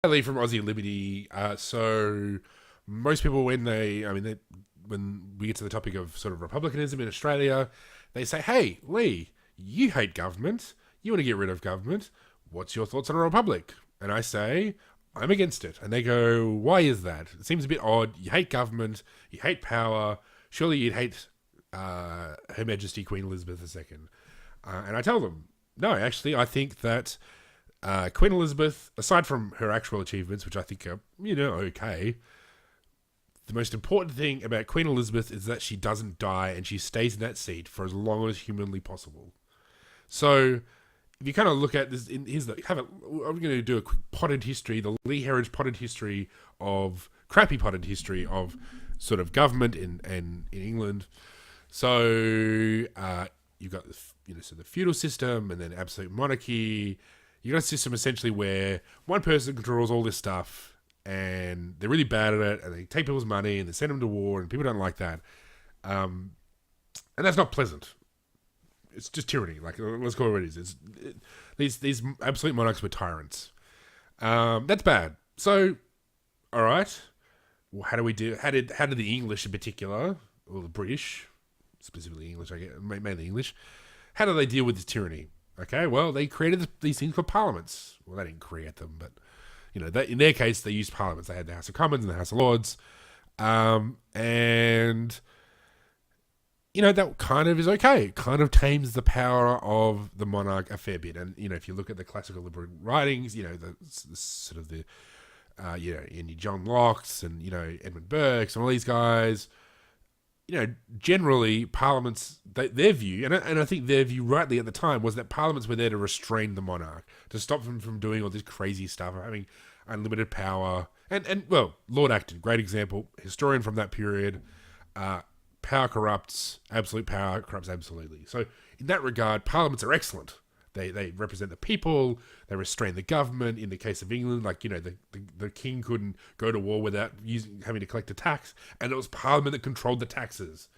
I leave from Aussie Liberty. So most people, when we get to the topic of sort of republicanism in Australia, they say, "Hey, Lee, you hate government. You want to get rid of government. What's your thoughts on a republic?" And I say, "I'm against it." And they go, "Why is that? It seems a bit odd. You hate government. You hate power. Surely you'd hate Her Majesty Queen Elizabeth II." And I tell them, "No, actually, I think that." Queen Elizabeth, aside from her actual achievements, which I think are, okay, the most important thing about Queen Elizabeth is that she doesn't die and she stays in that seat for as long as humanly possible. So, if you kind of look at this, I'm going to do a quick potted history, the Lee Heritage potted history of, crappy potted history of sort of government in England. So, you've got the feudal system and then absolute monarchy. You got a system essentially where one person controls all this stuff and they're really bad at it and they take people's money and they send them to war and people don't like that. And that's not pleasant. It's just tyranny. Like, let's call it what it is. These absolute monarchs were tyrants. That's bad. So, all right. Well, how did the English in particular, or the British, specifically English, I guess, mainly English, how do they deal with this tyranny? Okay, well, they created these things called parliaments. Well, they didn't create them, but in their case, they used parliaments. They had the House of Commons and the House of Lords, and that kind of is okay. It kind of tames the power of the monarch a fair bit. And if you look at the classical liberal writings, the sort of the John Locke's and Edmund Burke's and all these guys. Generally, parliaments, their view, and I think their view rightly at the time, was that parliaments were there to restrain the monarch, to stop them from doing all this crazy stuff, having unlimited power. And well, Lord Acton, great example, historian from that period. Power corrupts, absolute power corrupts absolutely. So, in that regard, parliaments are excellent. They represent the people. They restrain the government. In the case of England, the king couldn't go to war without having to collect a tax, and it was Parliament that controlled the taxes.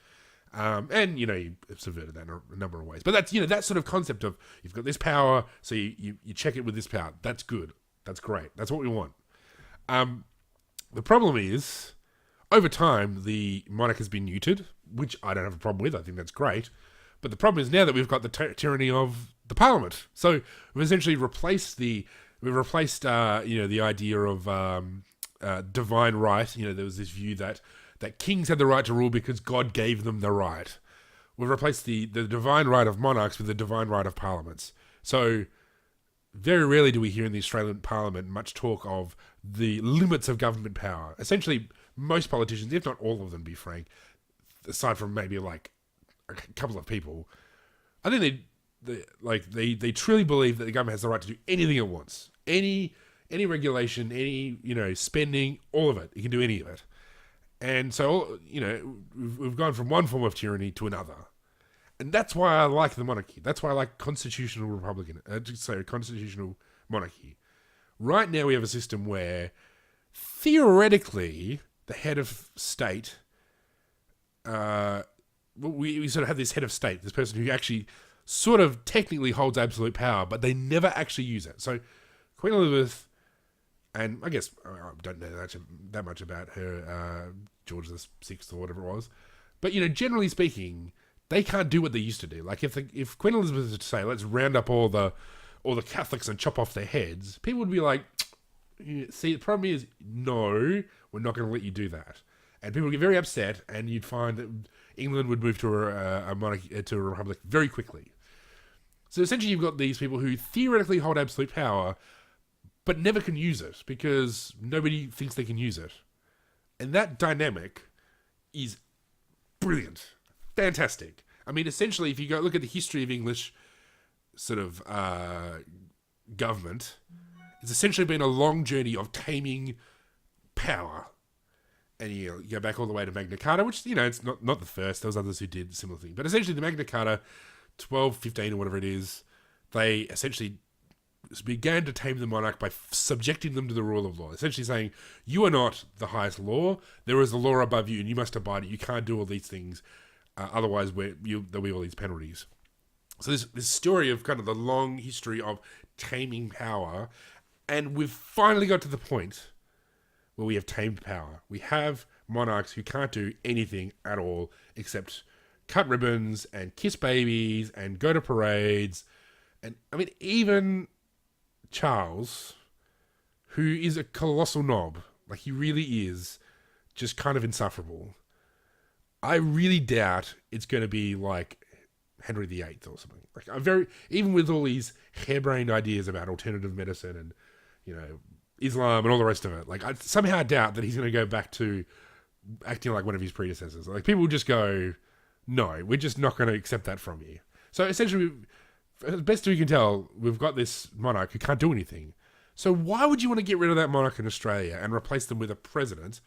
And you subverted that in a number of ways. But that's that sort of concept of, you've got this power, so you check it with this power. That's good. That's great. That's what we want. The problem is, over time, the monarch has been neutered, which I don't have a problem with. I think that's great. But the problem is now that we've got the tyranny of the parliament. So we've essentially replaced the idea of divine right. There was this view that kings had the right to rule because God gave them the right. We've replaced the divine right of monarchs with the divine right of parliaments. So very rarely do we hear in the Australian Parliament much talk of the limits of government power. Essentially, most politicians, if not all of them, to be frank, aside from maybe like a couple of people, I think they truly believe that the government has the right to do anything it wants. Any regulation, any spending, all of it. It can do any of it. And so we've gone from one form of tyranny to another. And that's why I like the monarchy. That's why I like constitutional constitutional monarchy. Right now we have a system where theoretically the head of state, we sort of have this head of state, this person who actually sort of technically holds absolute power, but they never actually use it. So Queen Elizabeth, and I guess I don't know that much about her, George VI or whatever it was, but generally speaking, they can't do what they used to do. Like if Queen Elizabeth was to say, "Let's round up all the Catholics and chop off their heads," people would be like, "See, the problem is, no, we're not going to let you do that." And people would get very upset, and you'd find that England would move to a monarchy, to a republic very quickly. So essentially, you've got these people who theoretically hold absolute power, but never can use it because nobody thinks they can use it. And that dynamic is brilliant, fantastic. I mean, essentially, if you go look at the history of English sort of government, it's essentially been a long journey of taming power. And you go back all the way to Magna Carta, which, it's not the first. There was others who did similar thing. But essentially, the Magna Carta, 1215 or whatever it is, they essentially began to tame the monarch by subjecting them to the rule of law. Essentially saying, you are not the highest law. There is a law above you, and you must abide it. You can't do all these things. Otherwise, there'll be all these penalties. So this story of kind of the long history of taming power And we've finally got to the point where we have tamed power. We have monarchs who can't do anything at all except cut ribbons and kiss babies and go to parades. And I mean, even Charles, who is a colossal knob, like he really is, just kind of insufferable. I really doubt it's going to be like Henry VIII or something. Like even with all these harebrained ideas about alternative medicine and, you know, Islam and all the rest of it, like I somehow doubt that he's going to go back to acting like one of his predecessors. Like people will just go, no, we're just not going to accept that from you. So essentially, as best we can tell, we've got this monarch who can't do anything. So why would you want to get rid of that monarch in Australia and replace them with a president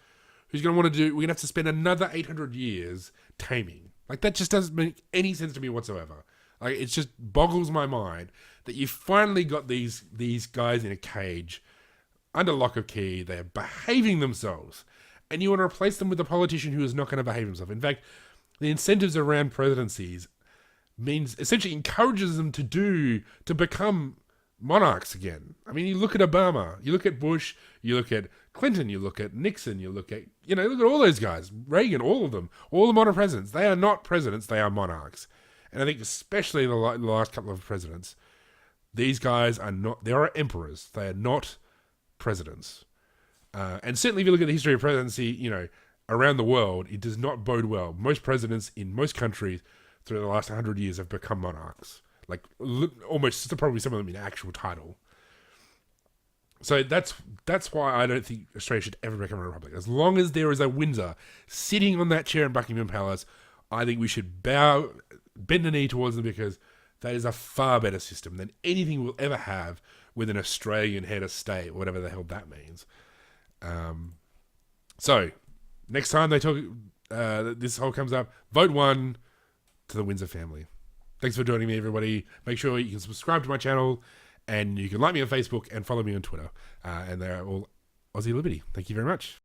who's going to want to do, we're going to have to spend another 800 years taming. Like that just doesn't make any sense to me whatsoever. Like it just boggles my mind that you finally got these guys in a cage under lock of key. They're behaving themselves. And you want to replace them with a politician who is not going to behave himself. In fact, the incentives around presidencies means essentially encourages them to become monarchs again. I mean, you look at Obama, you look at Bush, you look at Clinton, you look at Nixon, you look at, look at all those guys, Reagan, all of them, all the modern presidents. They are not presidents, they are monarchs. And I think especially the last couple of presidents, these guys are not, they are emperors. They are not presidents. And certainly if you look at the history of presidency, around the world, it does not bode well. Most presidents in most countries through the last 100 years have become monarchs. Like almost probably some of them in actual title. So that's why I don't think Australia should ever become a republic. As long as there is a Windsor sitting on that chair in Buckingham Palace, I think we should bend the knee towards them, because that is a far better system than anything we'll ever have with an Australian head of state, whatever the hell that means. So next time they talk, this whole comes up, vote 1 to the Windsor family. Thanks for joining me, everybody. Make sure you can subscribe to my channel, and you can like me on Facebook and follow me on Twitter. And they're all Aussie Liberty. Thank you very much.